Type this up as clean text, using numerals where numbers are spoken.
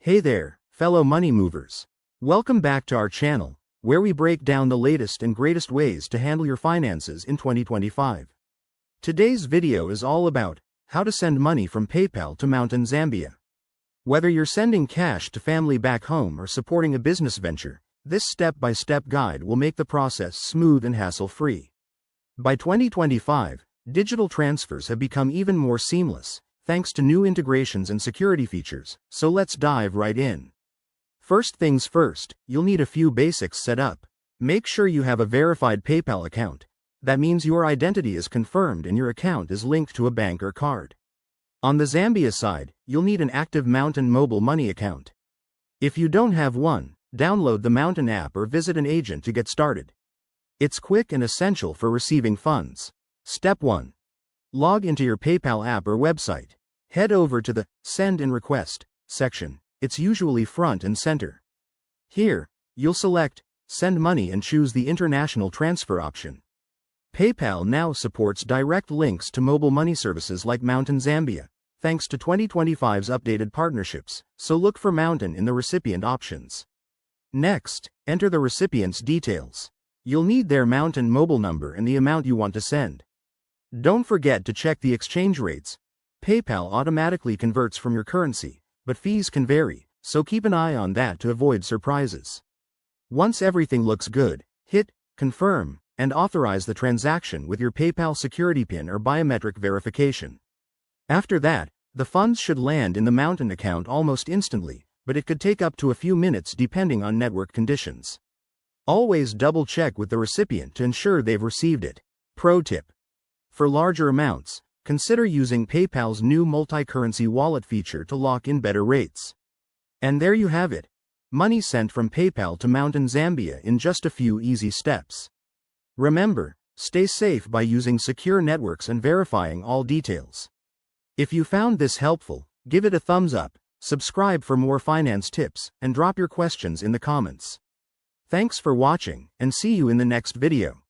Hey there, fellow money movers. Welcome back to our channel, where we break down the latest and greatest ways to handle your finances in 2025. Today's video is all about how to send money from PayPal to Mountain Zambia. Whether you're sending cash to family back home or supporting a business venture, this step-by-step guide will make the process smooth and hassle-free. By 2025, digital transfers have become even more seamless, thanks to new integrations and security features, so let's dive right in. First things first, you'll need a few basics set up. Make sure you have a verified PayPal account. That means your identity is confirmed and your account is linked to a bank or card. On the Zambia side, you'll need an active Mountain mobile money account. If you don't have one, download the Mountain app or visit an agent to get started. It's quick and essential for receiving funds. Step 1. Log into your PayPal app or website. Head over to the Send and Request section. It's usually front and center. Here, you'll select Send Money and choose the International Transfer option. PayPal now supports direct links to mobile money services like Mountain Zambia, thanks to 2025's updated partnerships, so look for Mountain in the recipient options. Next, enter the recipient's details. You'll need their Mountain mobile number and the amount you want to send. Don't forget to check the exchange rates. PayPal automatically converts from your currency, but fees can vary, so keep an eye on that to avoid surprises. Once everything looks good, hit Confirm and authorize the transaction with your PayPal security PIN or biometric verification. After that, the funds should land in the Mountain account almost instantly, but it could take up to a few minutes depending on network conditions. Always double-check with the recipient to ensure they've received it. Pro tip: for larger amounts, consider using PayPal's new multi-currency wallet feature to lock in better rates. And there you have it. Money sent from PayPal to Mountain Zambia in just a few easy steps. Remember, stay safe by using secure networks and verifying all details. If you found this helpful, give it a thumbs up, subscribe for more finance tips, and drop your questions in the comments. Thanks for watching, and see you in the next video.